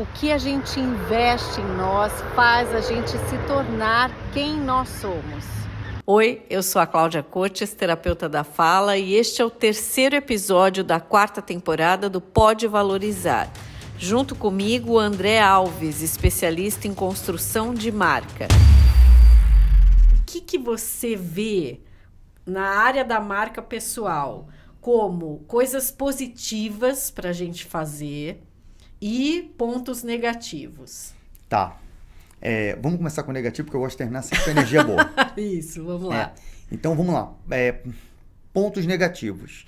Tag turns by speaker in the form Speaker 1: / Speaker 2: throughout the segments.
Speaker 1: O que a gente investe em nós faz a gente se tornar quem nós somos. Oi, eu sou a Cláudia Cotes, terapeuta da fala, e este é o terceiro episódio da quarta temporada do Pode Valorizar. Junto comigo, o André Alves, especialista em construção de marca. O que você vê na área da marca pessoal como coisas positivas para a gente fazer e pontos negativos?
Speaker 2: Tá. Vamos começar com o negativo, porque eu gosto de terminar sempre com energia boa.
Speaker 1: Isso, vamos lá.
Speaker 2: Então, vamos lá. Pontos negativos.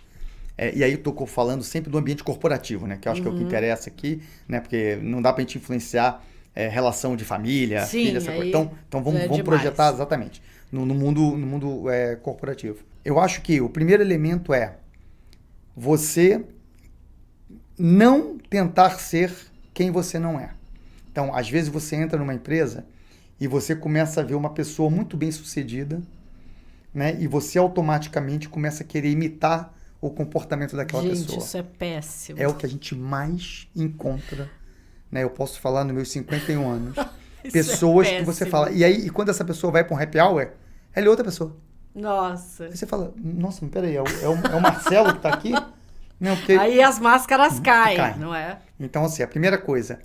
Speaker 2: E aí, eu tô falando sempre do ambiente corporativo, né? Que eu acho que é o que interessa aqui, né? Porque não dá pra gente influenciar relação de família,
Speaker 1: Sim,
Speaker 2: filha, essa coisa. Então vamos projetar exatamente no mundo corporativo. Eu acho que o primeiro elemento é você não tentar ser quem você não é. Então, às vezes você entra numa empresa e você começa a ver uma pessoa muito bem sucedida, né? E você automaticamente começa a querer imitar o comportamento daquela pessoa.
Speaker 1: Gente, isso é péssimo.
Speaker 2: É o que a gente mais encontra, né? Eu posso falar nos meus 51 anos. Pessoas que você fala... E quando essa pessoa vai para um happy hour, ela é outra pessoa.
Speaker 1: Nossa.
Speaker 2: Aí você fala, nossa, mas peraí, é o Marcelo que tá aqui? Não, porque...
Speaker 1: Aí as máscaras caem, não é?
Speaker 2: Então, assim, a primeira coisa...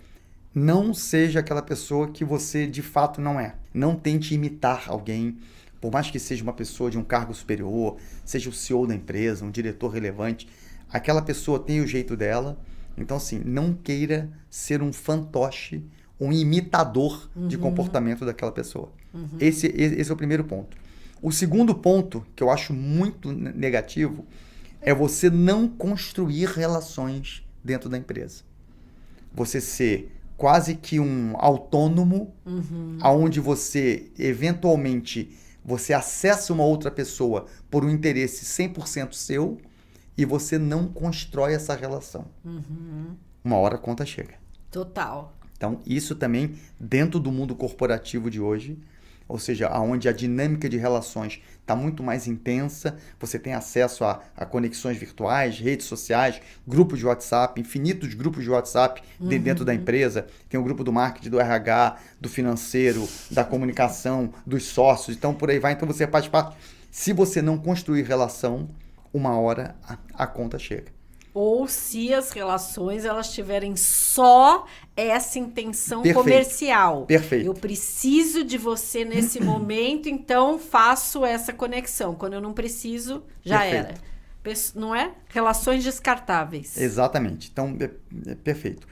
Speaker 2: Não seja aquela pessoa que você de fato não é. Não tente imitar alguém, por mais que seja uma pessoa de um cargo superior, seja o CEO da empresa, um diretor relevante. Aquela pessoa tem o jeito dela. Então, assim, não queira ser um fantoche, um imitador de comportamento daquela pessoa. Esse é o primeiro ponto. O segundo ponto, que eu acho muito negativo, é você não construir relações dentro da empresa. Você ser quase que um autônomo, onde você, eventualmente, você acessa uma outra pessoa por um interesse 100% seu e você não constrói essa relação. Uma hora a conta chega.
Speaker 1: Total.
Speaker 2: Então, isso também, dentro do mundo corporativo de hoje, ou seja, onde a dinâmica de relações está muito mais intensa, você tem acesso a conexões virtuais, redes sociais, grupos de WhatsApp, infinitos grupos de WhatsApp dentro da empresa. Tem o grupo do marketing, do RH, do financeiro, da comunicação, dos sócios, então por aí vai. Então você faz parte. Se você não construir relação, uma hora a conta chega.
Speaker 1: Ou se as relações elas tiverem só essa intenção comercial.
Speaker 2: Perfeito.
Speaker 1: Eu preciso de você nesse momento, então faço essa conexão. Quando eu não preciso, já era. Não é? Relações descartáveis.
Speaker 2: Exatamente. Então, perfeito.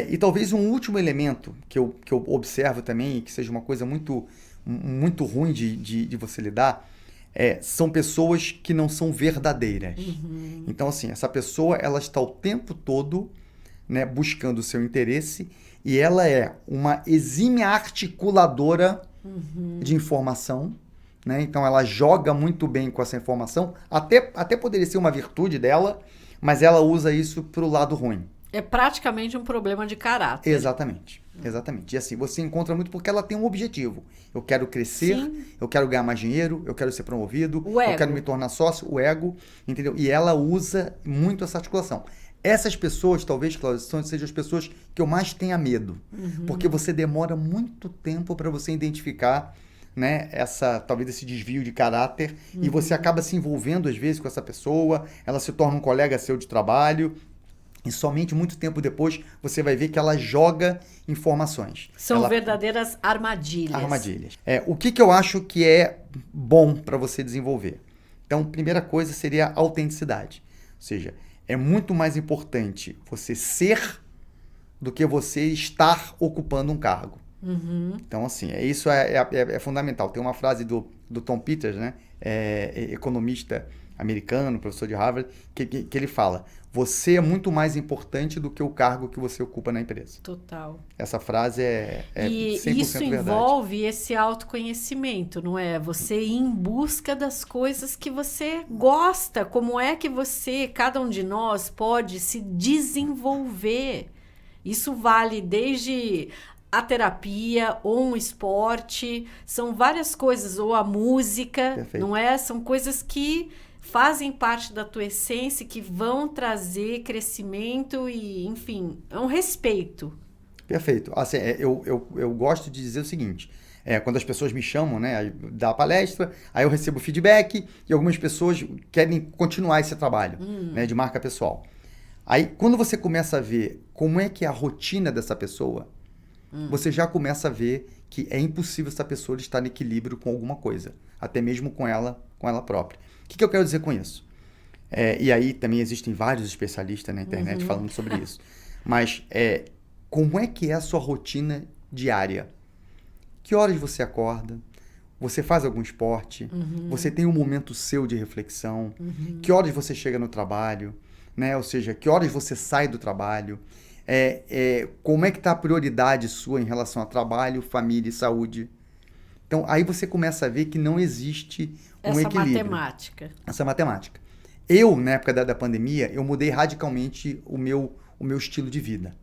Speaker 2: E talvez um último elemento que eu observo também, que seja uma coisa muito, muito ruim de você lidar, são pessoas que não são verdadeiras. Então, assim, essa pessoa ela está o tempo todo, né, buscando o seu interesse e ela é uma exímia articuladora de informação, né? Então, ela joga muito bem com essa informação. Até poderia ser uma virtude dela, mas ela usa isso para o lado ruim.
Speaker 1: É praticamente um problema de caráter.
Speaker 2: Exatamente. E assim, você encontra muito porque ela tem um objetivo. Eu quero crescer, eu quero ganhar mais dinheiro, eu quero ser promovido, eu quero me tornar sócio, o ego, entendeu? E ela usa muito essa articulação. Essas pessoas, talvez, Cláudia, sejam as pessoas que eu mais tenha medo. Porque você demora muito tempo para você identificar, né, talvez esse desvio de caráter e você acaba se envolvendo, às vezes, com essa pessoa, ela se torna um colega seu de trabalho. E somente muito tempo depois você vai ver que ela joga informações.
Speaker 1: São verdadeiras armadilhas.
Speaker 2: Armadilhas. O que eu acho que é bom para você desenvolver? Então, primeira coisa seria a autenticidade. Ou seja, é muito mais importante você ser do que você estar ocupando um cargo. Então, assim, isso é fundamental. Tem uma frase do Tom Peters, né? Economista americano, professor de Harvard, que ele fala: você é muito mais importante do que o cargo que você ocupa na empresa.
Speaker 1: Total.
Speaker 2: Essa frase é 100%
Speaker 1: isso envolve esse autoconhecimento, não é? Você ir em busca das coisas que você gosta. Como é que cada um de nós, pode se desenvolver? Isso vale desde a terapia, ou um esporte, são várias coisas, ou a música,
Speaker 2: Perfeito.
Speaker 1: Não é? São coisas que fazem parte da tua essência, que vão trazer crescimento e, enfim, é um respeito.
Speaker 2: Perfeito. Assim, eu gosto de dizer o seguinte, quando as pessoas me chamam, né, aí dá a palestra, aí eu recebo feedback e algumas pessoas querem continuar esse trabalho, né, de marca pessoal. Aí, quando você começa a ver como é que é a rotina dessa pessoa, você já começa a ver que é impossível essa pessoa estar em equilíbrio com alguma coisa, até mesmo com ela própria. O que eu quero dizer com isso? E aí também existem vários especialistas na internet falando sobre isso. Mas como é que é a sua rotina diária? Que horas você acorda? Você faz algum esporte? Você tem um momento seu de reflexão? Que horas você chega no trabalho? Né? Ou seja, que horas você sai do trabalho? Como é que está a prioridade sua em relação a trabalho, família e saúde? Então, aí você começa a ver que não existe um equilíbrio. Essa matemática. Eu, na época da pandemia, eu mudei radicalmente o meu estilo de vida.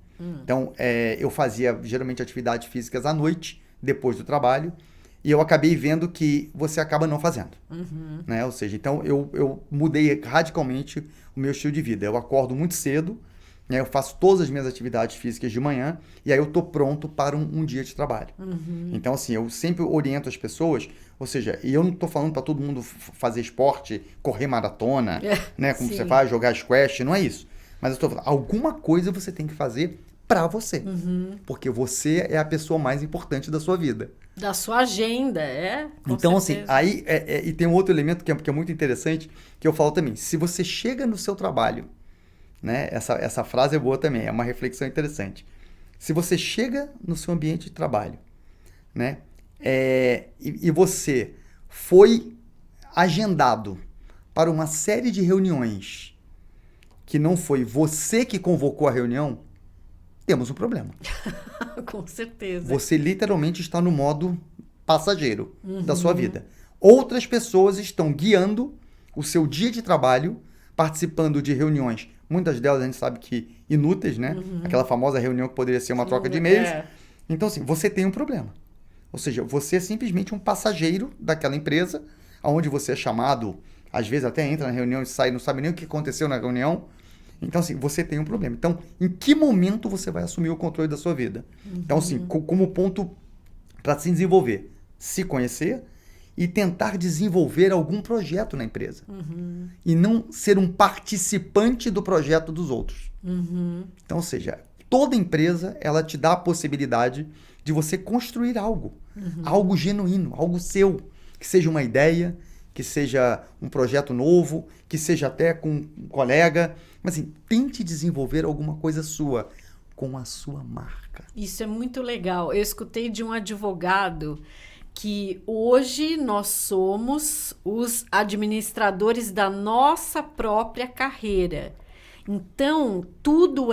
Speaker 2: Então, eu fazia geralmente atividades físicas à noite, depois do trabalho, e eu acabei vendo que você acaba não fazendo. Né? Ou seja, então eu mudei radicalmente o meu estilo de vida. Eu acordo muito cedo, né? Eu faço todas as minhas atividades físicas de manhã, e aí eu estou pronto para um dia de trabalho. Então, assim, eu sempre oriento as pessoas, ou seja, e eu não estou falando para todo mundo fazer esporte, correr maratona, né? Como você faz, jogar squash, não é isso. Mas eu estou falando, alguma coisa você tem que fazer para você. Porque você é a pessoa mais importante da sua vida.
Speaker 1: Da sua agenda,
Speaker 2: Então, certeza. Assim, aí, e tem um outro elemento que é muito interessante, que eu falo também. Se você chega no seu trabalho, né? Essa frase é boa também, é uma reflexão interessante. Se você chega no seu ambiente de trabalho, né? E você foi agendado para uma série de reuniões que não foi você que convocou a reunião, temos um problema.
Speaker 1: Com certeza.
Speaker 2: Você literalmente está no modo passageiro da sua vida. Outras pessoas estão guiando o seu dia de trabalho, participando de reuniões, muitas delas a gente sabe que inúteis, né? Aquela famosa reunião que poderia ser uma troca de e-mails. Então, assim, você tem um problema. Ou seja, você é simplesmente um passageiro daquela empresa, onde você é chamado, às vezes até entra na reunião e sai, não sabe nem o que aconteceu na reunião. Então, assim, você tem um problema. Então, em que momento você vai assumir o controle da sua vida? Então, assim, como ponto para se desenvolver, se conhecer e tentar desenvolver algum projeto na empresa. E não ser um participante do projeto dos outros. Então, ou seja, toda empresa, ela te dá a possibilidade de você construir algo. Algo genuíno, algo seu. Que seja uma ideia, que seja um projeto novo, que seja até com um colega. Mas assim, tente desenvolver alguma coisa sua, com a sua marca.
Speaker 1: Isso é muito legal. Eu escutei de um advogado que hoje nós somos os administradores da nossa própria carreira. Então, tudo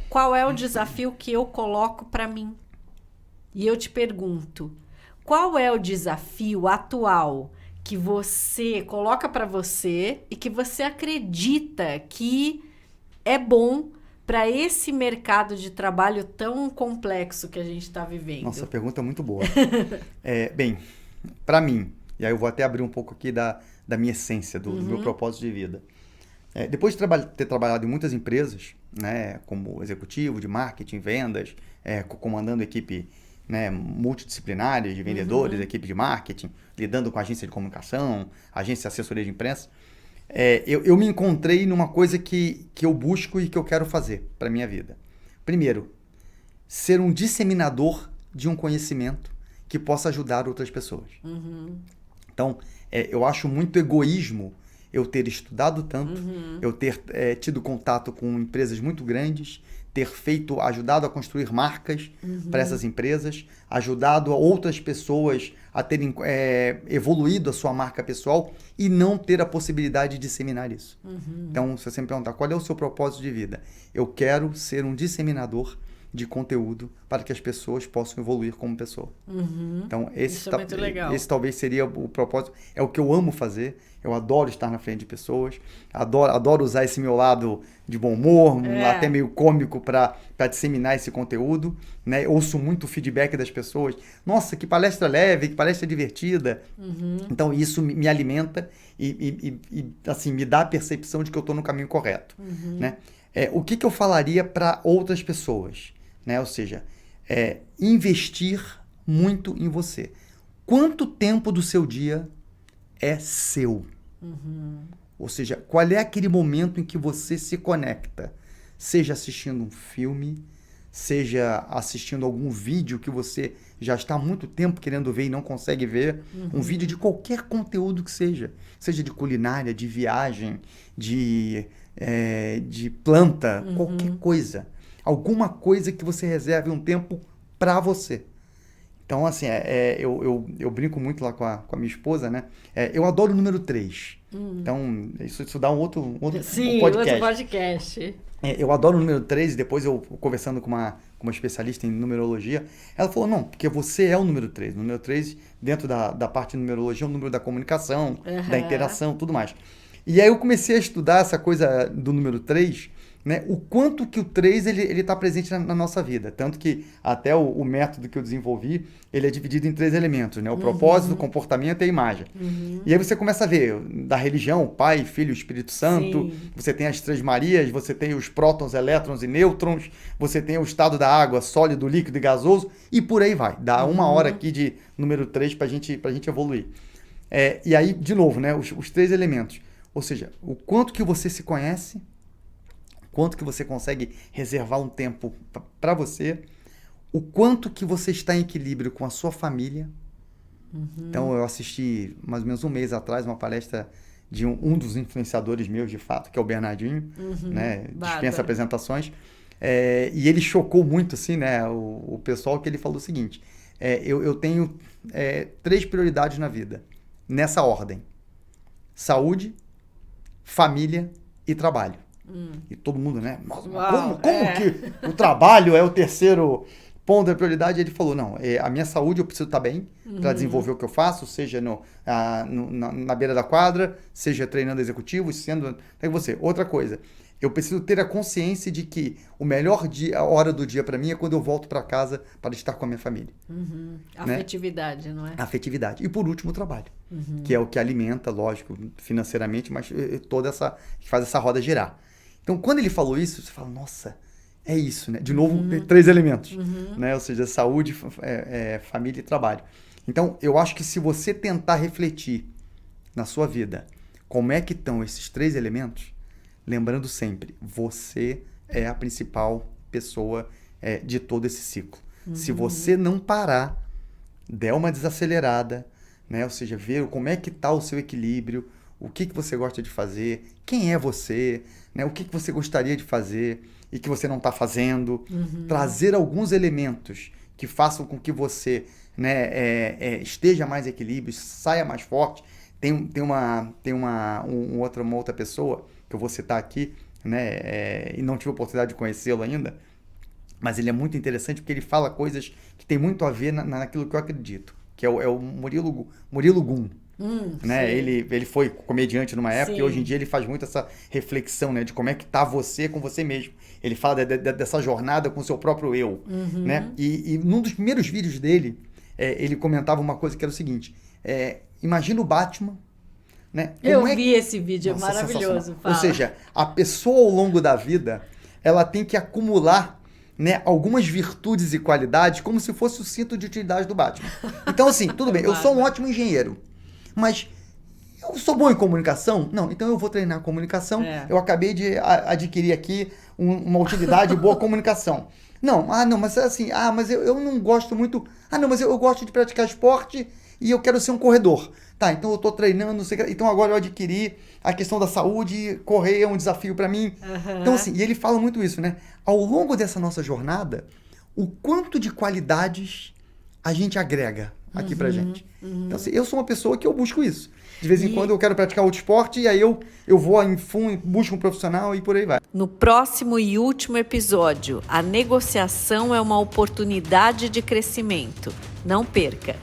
Speaker 1: qual é o desafio que eu coloco para mim? E eu te pergunto, qual é o desafio atual que você coloca para você e que você acredita que é bom para esse mercado de trabalho tão complexo que a gente está vivendo?
Speaker 2: Nossa, pergunta muito boa. Bem, para mim, e aí eu vou até abrir um pouco aqui da minha essência, do meu propósito de vida. Depois de ter trabalhado em muitas empresas, né, como executivo de marketing, vendas, comandando equipe, né, multidisciplinares de vendedores, equipe de marketing, lidando com agência de comunicação, agência de assessoria de imprensa, eu me encontrei numa coisa que eu busco e que eu quero fazer para a minha vida. Primeiro, ser um disseminador de um conhecimento que possa ajudar outras pessoas. Então, eu acho muito egoísmo eu ter estudado tanto, eu ter tido contato com empresas muito grandes, ter ajudado a construir marcas para essas empresas, ajudado a outras pessoas a terem evoluído a sua marca pessoal e não ter a possibilidade de disseminar isso. Então, se você me perguntar qual é o seu propósito de vida, eu quero ser um disseminador de conteúdo para que as pessoas possam evoluir como pessoa. Então,
Speaker 1: isso é muito legal.
Speaker 2: Esse talvez seria o propósito. É o que eu amo fazer. Eu adoro estar na frente de pessoas. Adoro usar esse meu lado de bom humor, até meio cômico, para disseminar esse conteúdo. Né? Ouço muito o feedback das pessoas. Nossa, que palestra leve, que palestra divertida. Então, isso me alimenta e assim, me dá a percepção de que eu estou no caminho correto. Né? O que eu falaria para outras pessoas? Né? Ou seja, é investir muito em você. Quanto tempo do seu dia é seu? Ou seja, qual é aquele momento em que você se conecta? Seja assistindo um filme, seja assistindo algum vídeo que você já está há muito tempo querendo ver e não consegue ver, um vídeo de qualquer conteúdo que seja de culinária, de viagem, de planta, qualquer coisa. Alguma coisa que você reserve um tempo para você. Então, assim, eu brinco muito lá com a minha esposa, né? Eu adoro o número 3. Então, isso dá um outro
Speaker 1: Sim,
Speaker 2: podcast.
Speaker 1: outro podcast.
Speaker 2: Eu adoro o número 3 e depois eu conversando com uma especialista em numerologia, ela falou, não, porque você é o número 3. O número 3, dentro da parte de numerologia, é o número da comunicação, da interação, tudo mais. E aí eu comecei a estudar essa coisa do número 3, né? O quanto que o 3 ele está presente na nossa vida. Tanto que até o método que eu desenvolvi, ele é dividido em 3 elementos, né? O propósito, o comportamento e a imagem. E aí você começa a ver da religião, Pai, Filho, Espírito Santo,
Speaker 1: Sim.
Speaker 2: você tem as 3 Marias, você tem os prótons, elétrons e nêutrons, você tem o estado da água, sólido, líquido e gasoso, e por aí vai. Dá uma hora aqui de número 3 pra gente evoluir. E aí, de novo, né? Os 3 elementos. Ou seja, o quanto que você se conhece, quanto que você consegue reservar um tempo para você, o quanto que você está em equilíbrio com a sua família. Então, eu assisti mais ou menos um mês atrás uma palestra de um dos influenciadores meus, de fato, que é o Bernardinho, né? Dispensa apresentações. E ele chocou muito, assim, né? O pessoal, que ele falou o seguinte, eu tenho 3 prioridades na vida, nessa ordem: saúde, família e trabalho. E todo mundo, né? Como que o trabalho é o terceiro ponto da prioridade? Ele falou, não, a minha saúde eu preciso estar bem para desenvolver o que eu faço, seja na beira da quadra, seja treinando executivos, sendo você. Outra coisa, eu preciso ter a consciência de que o melhor dia, a hora do dia para mim é quando eu volto para casa para estar com a minha família.
Speaker 1: Afetividade, não é?
Speaker 2: Afetividade. E por último, o trabalho, que é o que alimenta, lógico, financeiramente, mas que faz essa roda girar. Então, quando ele falou isso, você fala, nossa, é isso, né? De novo, 3 elementos, né? Ou seja, saúde, família e trabalho. Então, eu acho que se você tentar refletir na sua vida como é que estão esses 3 elementos, lembrando sempre, você é a principal pessoa de todo esse ciclo. Se você não parar, der uma desacelerada, né? Ou seja, ver como é que está o seu equilíbrio, o que você gosta de fazer, quem é você, né? O que você gostaria de fazer e que você não está fazendo. Trazer alguns elementos que façam com que você, né, esteja mais em equilíbrio, saia mais forte. Tem uma outra pessoa que eu vou citar aqui, né, e não tive a oportunidade de conhecê-lo ainda, mas ele é muito interessante porque ele fala coisas que tem muito a ver naquilo que eu acredito, que é o Murilo Gun. Né? Ele foi comediante numa época. Sim. E hoje em dia ele faz muito essa reflexão, né, de como é que tá você com você mesmo. Ele fala dessa jornada com o seu próprio eu. Né? E num dos primeiros vídeos dele, ele comentava uma coisa que era o seguinte, imagina o Batman, né?
Speaker 1: Eu vi esse vídeo, é maravilhoso.
Speaker 2: Ou seja, a pessoa ao longo da vida, ela tem que acumular, né, algumas virtudes e qualidades como se fosse o cinto de utilidade do Batman. Então, assim, tudo bem, eu sou um ótimo engenheiro, mas eu sou bom em comunicação? Não, então eu vou treinar comunicação. Eu acabei de adquirir aqui uma utilidade boa comunicação. Não, mas assim, mas eu não gosto muito. Não, mas eu gosto de praticar esporte e eu quero ser um corredor. Tá, então eu tô treinando, não sei, então agora eu adquiri a questão da saúde, correr é um desafio para mim. Então, assim, e ele fala muito isso, né? Ao longo dessa nossa jornada, o quanto de qualidades a gente agrega aqui pra gente. Então, assim, eu sou uma pessoa que eu busco isso. De vez em quando eu quero praticar outro esporte e aí eu vou em fundo, busco um profissional e por aí vai.
Speaker 1: No próximo e último episódio, a negociação é uma oportunidade de crescimento. Não perca!